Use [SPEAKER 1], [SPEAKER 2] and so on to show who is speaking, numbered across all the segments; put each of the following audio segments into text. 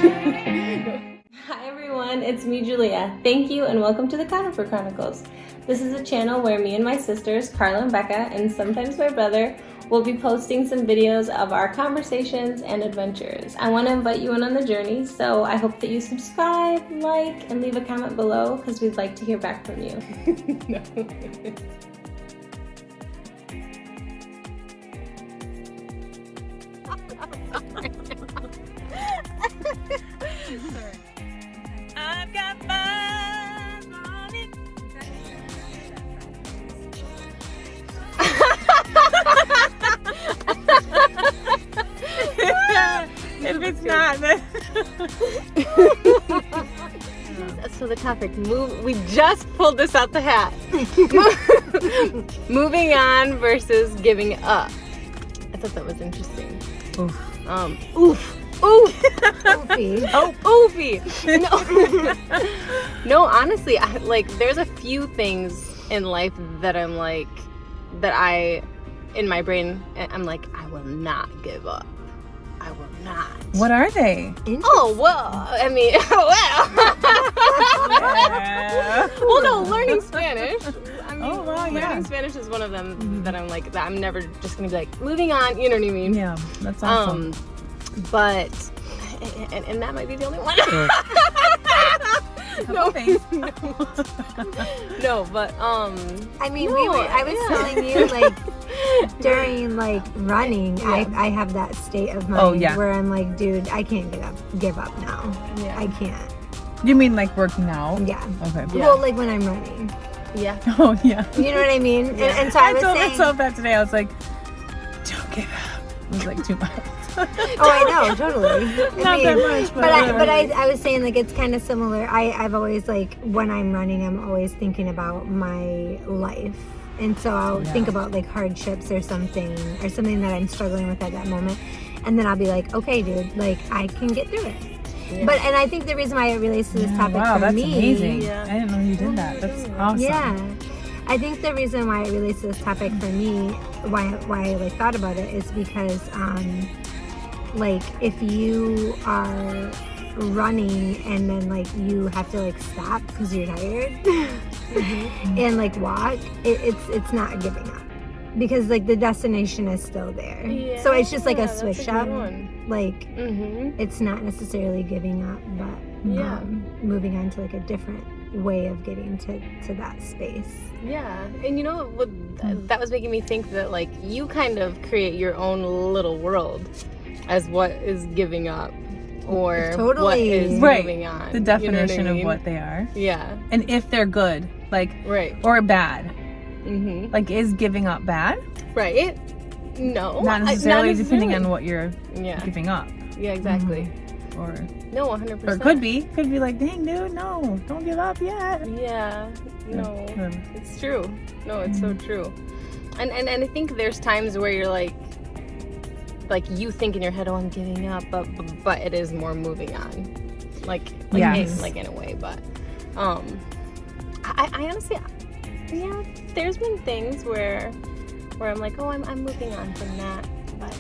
[SPEAKER 1] Hi everyone, it's me, Julia. Thank you and welcome to the Conifer Chronicles. This is a channel where me and my sisters, Carla and Becca, and sometimes my brother, will be posting some videos of our conversations and adventures. I want to invite you in on the journey, so I hope that you subscribe, like, and leave a comment below because we'd like to hear back from you. No. I've got my money. If it's not, then so the topic we just pulled this out the hat. Moving on versus giving up. I thought that was interesting. Oof. Oof. Oof. Oofy. Oh, oofy. No, honestly, there's a few things in life that I'm like, in my brain, I'm like, I will not give up. I will not.
[SPEAKER 2] What are they?
[SPEAKER 1] Oh, well, I mean, well, no, learning Spanish. I mean, learning Spanish is one of them that I'm like, that I'm never just gonna be like, moving on, you know what I mean?
[SPEAKER 2] Yeah, that's awesome.
[SPEAKER 1] But, and that might be the only one. No, but
[SPEAKER 3] I mean, I was telling you, like, during like running, I have that state of mind where I'm like, dude, I can't give up now. Yeah. I can't.
[SPEAKER 2] You mean like working out?
[SPEAKER 3] Yeah.
[SPEAKER 2] Okay.
[SPEAKER 3] Yeah. Well, like when I'm running.
[SPEAKER 1] Yeah.
[SPEAKER 2] Oh yeah.
[SPEAKER 3] You know what I mean?
[SPEAKER 1] Yeah.
[SPEAKER 3] And so I told
[SPEAKER 2] myself that today. I was like, don't give up. It was like 2 miles.
[SPEAKER 3] Oh, I know, totally.
[SPEAKER 2] Not that much,
[SPEAKER 3] but I was saying, like, it's kind of similar. I've always, like, when I'm running, I'm always thinking about my life. And so I'll think about, like, hardships or something that I'm struggling with at that moment. And then I'll be like, okay, dude, like, I can get through it. Yeah. And I think the reason why it relates to this topic for
[SPEAKER 2] that's
[SPEAKER 3] me.
[SPEAKER 2] Amazing. Yeah. I didn't know you did that. That's awesome.
[SPEAKER 3] Yeah. I think the reason why it relates to this topic for me, why I like thought about it, is because like if you are running and then like you have to like stop because you're tired and like walk, it's not giving up because like the destination is still there. Yeah, so it's just like a switch up. Like it's not necessarily giving up, but moving on to like a different way of getting to that space.
[SPEAKER 1] Yeah, and you know what, that was making me think that like you kind of create your own little world as what is giving up or what is moving on.
[SPEAKER 2] The definition of what they are.
[SPEAKER 1] Yeah.
[SPEAKER 2] And if they're good, like, or bad. Like, is giving up bad?
[SPEAKER 1] Right. No.
[SPEAKER 2] Not necessarily depending on what you're giving up.
[SPEAKER 1] Yeah, exactly.
[SPEAKER 2] Or
[SPEAKER 1] no, 100%.
[SPEAKER 2] Or could be like, dang, dude, no, don't give up yet.
[SPEAKER 1] Yeah. No. It's true. No, it's so true. And I think there's times where you're like you think in your head, oh, I'm giving up, but it is more moving on, like in a way. But I honestly, there's been things where I'm like, oh, I'm moving on from that, but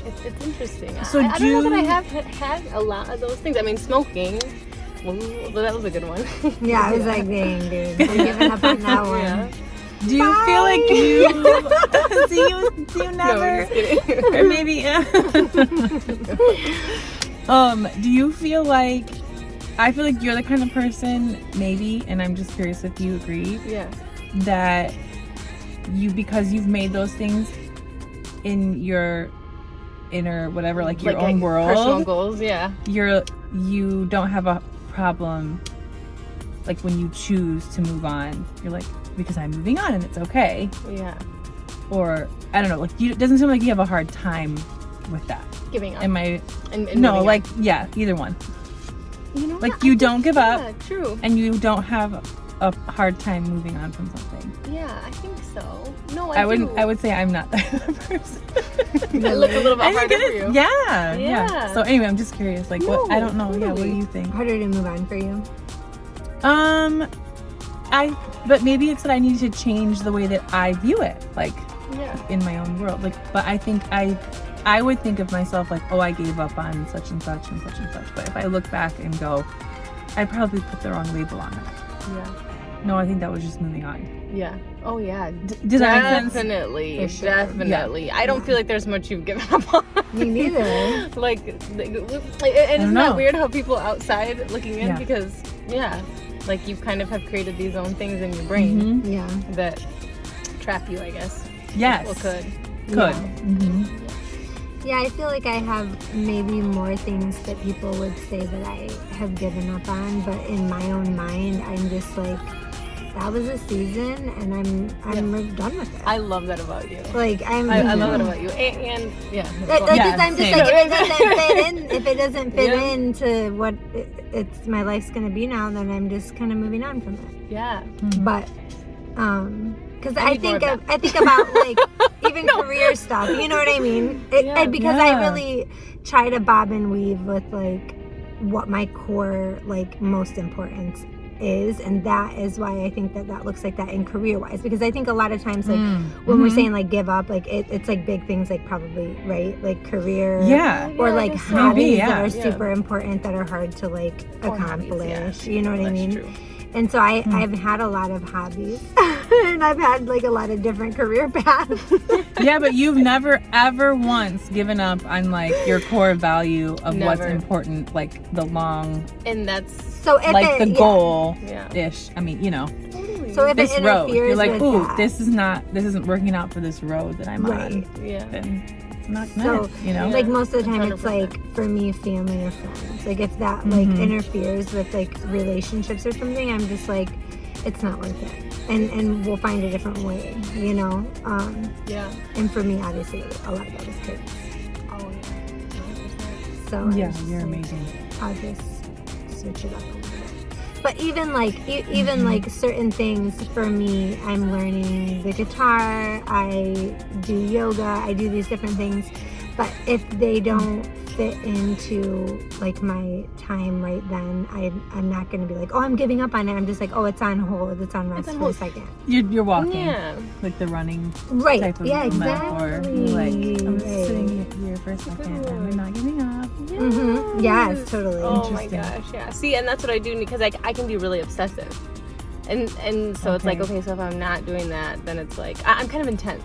[SPEAKER 1] it's interesting.
[SPEAKER 2] So
[SPEAKER 1] I don't know that I have had a lot of those things. I mean, smoking. Well, that was a good one.
[SPEAKER 3] Yeah, I was like, dang, dude, I'm giving up on that one.
[SPEAKER 1] Yeah.
[SPEAKER 2] Do you feel like you do you never?
[SPEAKER 1] No, I'm just kidding.
[SPEAKER 2] Or maybe do you feel like, I feel like you're the kind of person, maybe, and I'm just curious if you agree, that because you've made those things in your inner whatever, like your own world,
[SPEAKER 1] personal goals,
[SPEAKER 2] you don't have a problem like when you choose to move on. You're like, because I'm moving on and it's okay.
[SPEAKER 1] Yeah.
[SPEAKER 2] Or I don't know, like it doesn't seem like you have a hard time with that.
[SPEAKER 1] Giving up.
[SPEAKER 2] Am I? No, like either one.
[SPEAKER 1] You know,
[SPEAKER 2] like you don't give up.
[SPEAKER 1] Yeah, true.
[SPEAKER 2] And you don't have a hard time moving on from something.
[SPEAKER 1] Yeah, I think so. No,
[SPEAKER 2] I would say I'm not that person.
[SPEAKER 1] I look a little bit harder for you.
[SPEAKER 2] Yeah. So anyway, I'm just curious. Like, what? I don't know. Totally. Yeah, what do you think?
[SPEAKER 3] Harder to move on for you?
[SPEAKER 2] But maybe it's that I need to change the way that I view it, like in my own world. Like, but I think I I would think of myself like, oh, I gave up on such and such and such and such. But if I look back and go, I probably put the wrong label on it.
[SPEAKER 4] Yeah.
[SPEAKER 2] No, I think that was just moving on.
[SPEAKER 4] Yeah. Oh yeah.
[SPEAKER 2] Does that make sense?
[SPEAKER 4] Definitely.
[SPEAKER 3] For sure.
[SPEAKER 4] Definitely. Yeah. I don't feel like there's much you've given up on.
[SPEAKER 3] Me neither.
[SPEAKER 4] Like, and isn't that weird how people outside looking in?
[SPEAKER 2] Yeah.
[SPEAKER 4] Because like you kind of have created these own things in your brain
[SPEAKER 3] Yeah.
[SPEAKER 4] that trap you, I guess.
[SPEAKER 2] Yes.
[SPEAKER 4] People could.
[SPEAKER 2] Could.
[SPEAKER 3] Yeah. Yeah, I feel like I have maybe more things that people would say that I have given up on, but in my own mind, I'm just like, that was a season, and I'm done with it.
[SPEAKER 4] I love that about you.
[SPEAKER 3] Like
[SPEAKER 4] I love that about you. And yeah.
[SPEAKER 3] Because I'm just
[SPEAKER 2] same.
[SPEAKER 3] like, if it doesn't fit into what it's my life's gonna be now, then I'm just kind of moving on from it.
[SPEAKER 4] Yeah.
[SPEAKER 3] But because I think about like even career stuff, you know what I mean? Because I really try to bob and weave with like what my core like most importance is, and that is why I think that looks like that in career wise, because I think a lot of times like when we're saying like give up, like it's like big things, like probably right, like career or like hobbies that are super important that are hard to like accomplish, you know what I mean?
[SPEAKER 4] True.
[SPEAKER 3] And so I've had a lot of hobbies and I've had like a lot of different career paths.
[SPEAKER 2] Yeah, but you've never ever once given up on like your core value of what's important, like the long,
[SPEAKER 4] and that's
[SPEAKER 3] so if
[SPEAKER 2] like the goal
[SPEAKER 4] Yeah.
[SPEAKER 2] ish. I mean, you know,
[SPEAKER 3] so if
[SPEAKER 2] this
[SPEAKER 3] it
[SPEAKER 2] road,
[SPEAKER 3] interferes
[SPEAKER 2] you're like,
[SPEAKER 3] with
[SPEAKER 2] ooh,
[SPEAKER 3] that,
[SPEAKER 2] this isn't working out for this road that I'm on.
[SPEAKER 4] Yeah.
[SPEAKER 2] Then it's not good,
[SPEAKER 3] So,
[SPEAKER 2] you know.
[SPEAKER 3] like most of the time
[SPEAKER 4] 100%.
[SPEAKER 3] it's like for me family or friends, like if that like interferes with like relationships or something, I'm just like, it's not worth it, and we'll find a different way, you know. And for me, obviously a lot of that is kids.
[SPEAKER 4] Oh yeah.
[SPEAKER 3] So
[SPEAKER 2] Yeah,
[SPEAKER 3] I'm just
[SPEAKER 2] you're
[SPEAKER 3] like,
[SPEAKER 2] amazing.
[SPEAKER 3] I'll just switch it up a little bit. But even like even like certain things for me, I'm learning the guitar, I do yoga, I do these different things, but if they don't fit into like my time right then, I'm not going to be like, oh, I'm giving up on it. I'm just like, oh, it's on hold, it's on rest for a second.
[SPEAKER 2] You're walking,
[SPEAKER 4] Yeah.
[SPEAKER 2] like the running
[SPEAKER 3] Right.
[SPEAKER 2] type of
[SPEAKER 3] Yeah,
[SPEAKER 2] metaphor.
[SPEAKER 3] exactly.
[SPEAKER 2] Like I'm just sitting here for a second and I'm not giving up.
[SPEAKER 3] Yes, totally.
[SPEAKER 4] Oh my gosh, yeah. See, and that's what I do, because I can be really obsessive, and so it's like, okay, so if I'm not doing that, then it's like I'm kind of intense.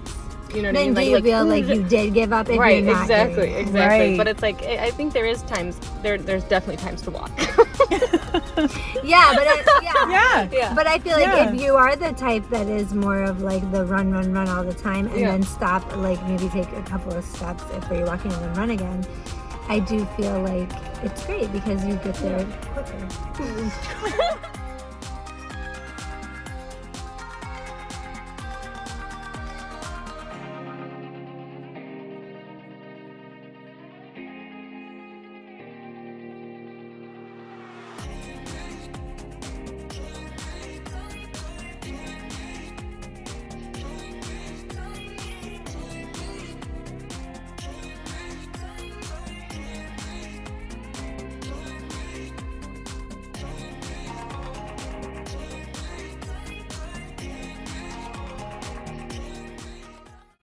[SPEAKER 4] You know what I mean?
[SPEAKER 3] Then do you feel like you did give up if you're not
[SPEAKER 4] exactly,
[SPEAKER 3] doing it?
[SPEAKER 4] exactly.
[SPEAKER 2] Right.
[SPEAKER 4] But it's like I think there is times there's definitely times to walk.
[SPEAKER 3] Yeah, but
[SPEAKER 2] Yeah.
[SPEAKER 3] But I feel like if you are the type that is more of like the run all the time, and then stop, like maybe take a couple of steps if you're walking and then run again, I do feel like it's great because you get there quicker.